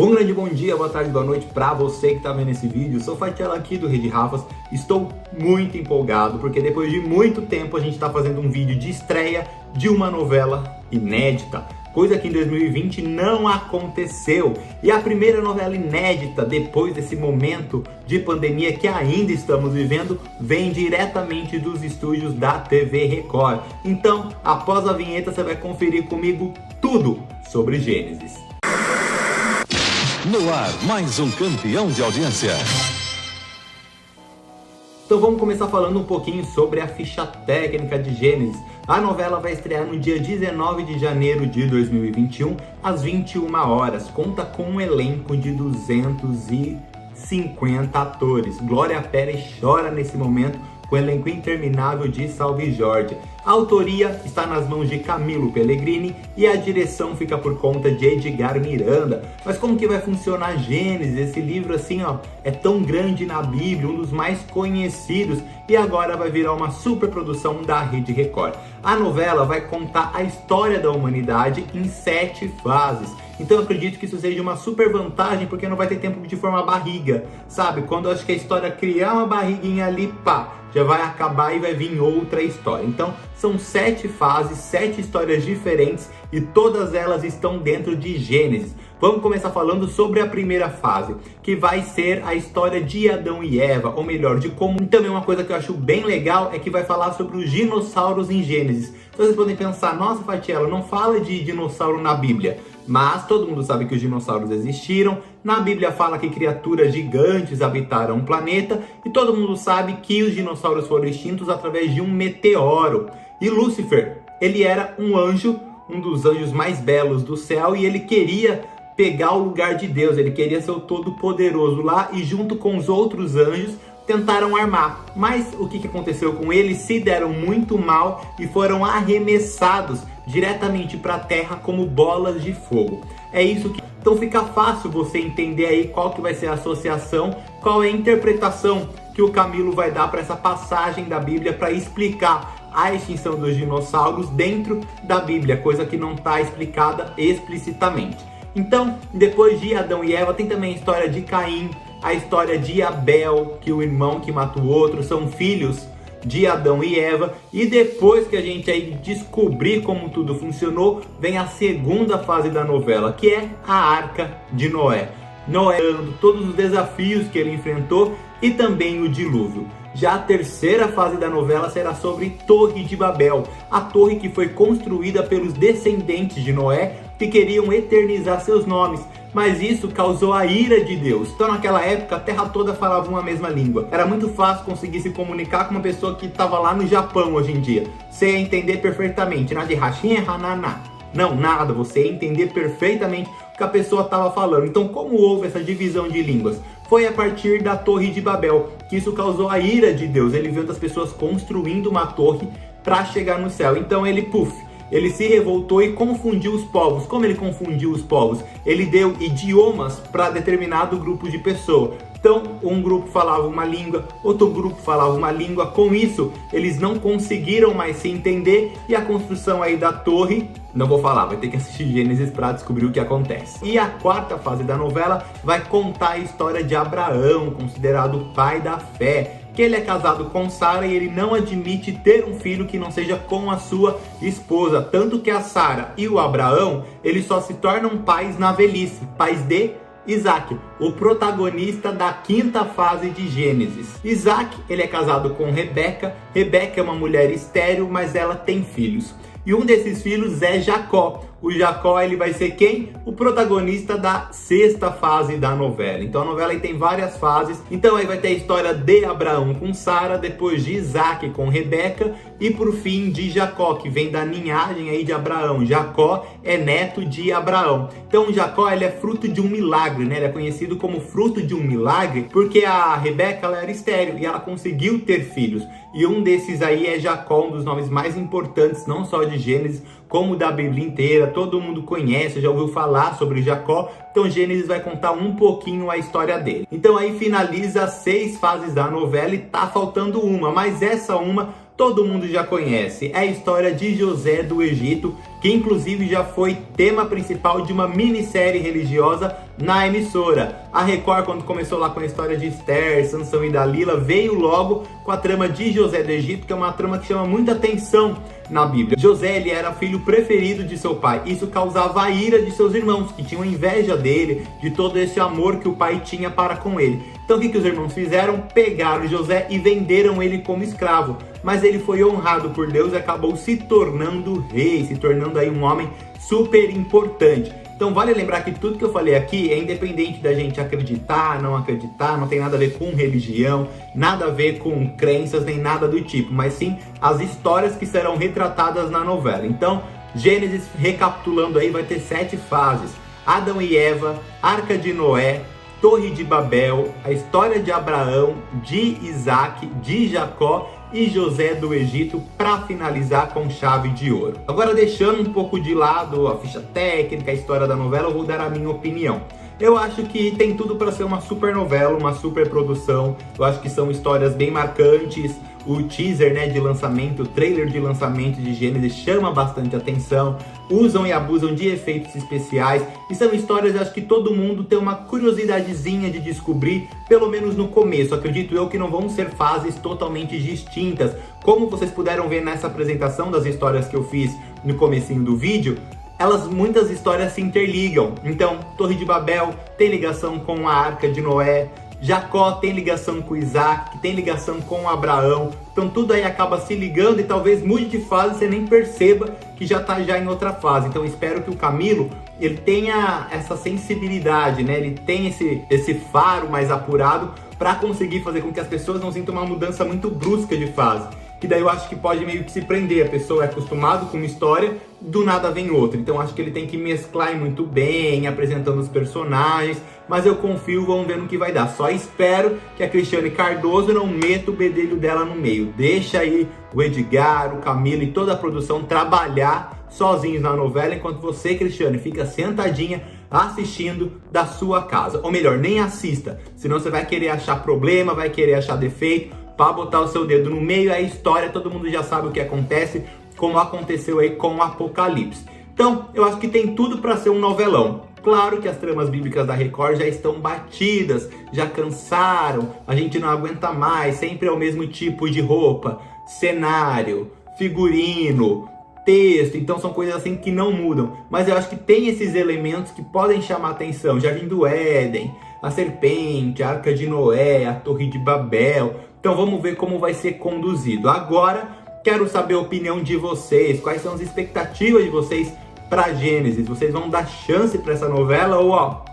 Um grande bom dia, boa tarde, boa noite para você que está vendo esse vídeo. Eu sou o Fatiela aqui do Rede Rafas. Estou muito empolgado porque depois de muito tempo a gente está fazendo um vídeo de estreia de uma novela inédita. Coisa que em 2020 não aconteceu. E a primeira novela inédita depois desse momento de pandemia que ainda estamos vivendo vem diretamente dos estúdios da TV Record. Então, após a vinheta, você vai conferir comigo tudo sobre Gênesis. No ar, mais um campeão de audiência. Então vamos começar falando um pouquinho sobre a ficha técnica de Gênesis. A novela vai estrear no dia 19 de janeiro de 2021, às 21 horas. Conta com um elenco de 250 atores. Glória Pérez chora nesse momento com o elenco interminável de Salve Jorge. A autoria está nas mãos de Camilo Pellegrini e a direção fica por conta de Edgar Miranda. Mas como que vai funcionar Gênesis? Esse livro assim, é tão grande na Bíblia, um dos mais conhecidos, e agora vai virar uma superprodução da Rede Record. A novela vai contar a história da humanidade em 7 fases. Então eu acredito que isso seja uma super vantagem, porque não vai ter tempo de formar barriga, sabe? Quando eu acho que a história criar uma barriguinha ali, pá, já vai acabar e vai vir outra história. Então são 7 fases, 7 histórias diferentes e todas elas estão dentro de Gênesis. Vamos começar falando sobre a primeira fase, que vai ser a história de Adão e Eva, ou melhor, de como... Também uma coisa que eu acho bem legal é que vai falar sobre os dinossauros em Gênesis. Então vocês podem pensar, nossa Fatiela, não fala de dinossauro na Bíblia. Mas todo mundo sabe que os dinossauros existiram, na Bíblia fala que criaturas gigantes habitaram o planeta, e todo mundo sabe que os dinossauros foram extintos através de um meteoro. E Lúcifer, ele era um anjo, um dos anjos mais belos do céu, e ele queria pegar o lugar de Deus, ele queria ser o todo-poderoso lá, e junto com os outros anjos tentaram armar. Mas o que aconteceu com eles? Se deram muito mal e foram arremessados diretamente para a terra como bolas de fogo. É isso que... Então fica fácil você entender aí qual que vai ser a associação, qual é a interpretação que o Camilo vai dar para essa passagem da Bíblia para explicar a extinção dos dinossauros dentro da Bíblia, coisa que não está explicada explicitamente. Então, depois de Adão e Eva, tem também a história de Caim, a história de Abel, que o irmão que mata o outro, são filhos de Adão e Eva. E depois que a gente aí descobrir como tudo funcionou, vem a segunda fase da novela, que é a Arca de Noé. Noé, todos os desafios que ele enfrentou e também o dilúvio. Já a terceira fase da novela será sobre Torre de Babel, a torre que foi construída pelos descendentes de Noé, que queriam eternizar seus nomes, mas isso causou a ira de Deus. Então naquela época a terra toda falava uma mesma língua. Era muito fácil conseguir se comunicar com uma pessoa que estava lá no Japão hoje em dia. Você ia entender perfeitamente, nada de rachinha, hananá. Não, nada, você ia entender perfeitamente o que a pessoa estava falando. Então como houve essa divisão de línguas? Foi a partir da Torre de Babel que isso causou a ira de Deus. Ele viu as pessoas construindo uma torre para chegar no céu. Então ele se revoltou e confundiu os povos. Como ele confundiu os povos? Ele deu idiomas para determinado grupo de pessoas. Então, um grupo falava uma língua, outro grupo falava uma língua. Com isso, eles não conseguiram mais se entender e a construção aí da torre, não vou falar, vai ter que assistir Gênesis para descobrir o que acontece. E a quarta fase da novela vai contar a história de Abraão, considerado o pai da fé, que ele é casado com Sara e ele não admite ter um filho que não seja com a sua esposa. Tanto que a Sara e o Abraão, eles só se tornam pais na velhice, pais de Isaac, o protagonista da quinta fase de Gênesis. Isaac, ele é casado com Rebeca. Rebeca é uma mulher estéril, mas ela tem filhos. E um desses filhos é Jacó. O Jacó, ele vai ser quem? O protagonista da sexta fase da novela. Então a novela aí tem várias fases. Então aí vai ter a história de Abraão com Sara, depois de Isaac com Rebeca e por fim de Jacó, que vem da linhagem aí de Abraão. Jacó é neto de Abraão. Então Jacó, ele é fruto de um milagre, né? Ele é conhecido como fruto de um milagre porque a Rebeca, ela era estéril e ela conseguiu ter filhos. E um desses aí é Jacó, um dos nomes mais importantes, não só de Gênesis, como da Bíblia inteira. Todo mundo conhece, já ouviu falar sobre Jacó. Então Gênesis vai contar um pouquinho a história dele. Então aí finaliza as 6 fases da novela e tá faltando uma, mas essa uma todo mundo já conhece. É a história de José do Egito, que inclusive já foi tema principal de uma minissérie religiosa na emissora. A Record, quando começou lá com a história de Esther, Sansão e Dalila, veio logo com a trama de José do Egito, que é uma trama que chama muita atenção na Bíblia. José, ele era filho preferido de seu pai. Isso causava a ira de seus irmãos, que tinham inveja dele, de todo esse amor que o pai tinha para com ele. Então o que os irmãos fizeram? Pegaram José e venderam ele como escravo. Mas ele foi honrado por Deus e acabou se tornando rei, se tornando aí um homem super importante. Então vale lembrar que tudo que eu falei aqui é independente da gente acreditar, não acreditar, não tem nada a ver com religião, nada a ver com crenças, nem nada do tipo, mas sim as histórias que serão retratadas na novela. Então, Gênesis, recapitulando aí, vai ter 7 fases: Adão e Eva, Arca de Noé, Torre de Babel, a história de Abraão, de Isaac, de Jacó e José do Egito, para finalizar com chave de ouro. Agora, deixando um pouco de lado a ficha técnica, a história da novela, eu vou dar a minha opinião. Eu acho que tem tudo para ser uma super novela, uma super produção. Eu acho que são histórias bem marcantes. O teaser, né, de lançamento, o trailer de lançamento de Gênesis chama bastante atenção. Usam e abusam de efeitos especiais. E são histórias, acho que todo mundo tem uma curiosidadezinha de descobrir, pelo menos no começo. Acredito eu que não vão ser fases totalmente distintas. Como vocês puderam ver nessa apresentação das histórias que eu fiz no comecinho do vídeo, muitas histórias se interligam. Então, Torre de Babel tem ligação com a Arca de Noé, Jacó tem ligação com Isaac, tem ligação com Abraão. Então tudo aí acaba se ligando e talvez mude de fase, você nem perceba que já está em outra fase. Então espero que o Camilo, ele tenha essa sensibilidade, né? Ele tem esse faro mais apurado para conseguir fazer com que as pessoas não sintam uma mudança muito brusca de fase. Que daí eu acho que pode meio que se prender. A pessoa é acostumada com uma história, do nada vem outra. Então acho que ele tem que mesclar muito bem, apresentando os personagens. Mas eu confio, vamos ver no que vai dar. Só espero que a Cristiane Cardoso não meta o bedelho dela no meio. Deixa aí o Edgar, o Camilo e toda a produção trabalhar sozinhos na novela, enquanto você, Cristiane, fica sentadinha assistindo da sua casa. Ou melhor, nem assista. Senão você vai querer achar problema, vai querer achar defeito, para botar o seu dedo no meio. É a história, todo mundo já sabe o que acontece, como aconteceu aí com o Apocalipse. Então, eu acho que tem tudo para ser um novelão. Claro que as tramas bíblicas da Record já estão batidas, já cansaram, a gente não aguenta mais, sempre é o mesmo tipo de roupa, cenário, figurino, texto, então são coisas assim que não mudam. Mas eu acho que tem esses elementos que podem chamar atenção: Jardim do Éden, a serpente, a Arca de Noé, a Torre de Babel. Então vamos ver como vai ser conduzido. Agora, quero saber a opinião de vocês. Quais são as expectativas de vocês para Gênesis? Vocês vão dar chance para essa novela ou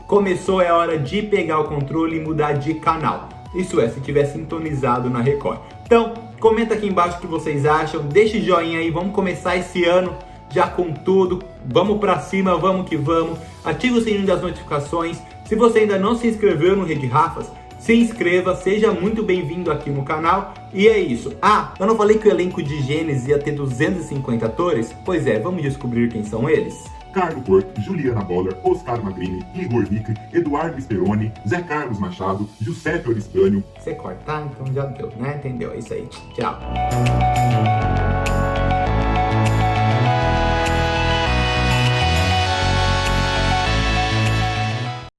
começou, é hora de pegar o controle e mudar de canal? Isso é, se tiver sintonizado na Record. Então, comenta aqui embaixo o que vocês acham. Deixe joinha aí, vamos começar esse ano já com tudo. Vamos para cima, vamos que vamos. Ative o sininho das notificações. Se você ainda não se inscreveu no Rede Rafas, se inscreva, seja muito bem-vindo aqui no canal. E é isso. Eu não falei que o elenco de Gênesis ia ter 250 atores? Pois é, vamos descobrir quem são eles. Carlo Porto, Juliana Boller, Oscar Magrini, Igor Vicri, Eduardo Speroni, Zé Carlos Machado, Giuseppe Oristânio. Você corta, tá? Então já deu, né? Entendeu? É isso aí. Tchau.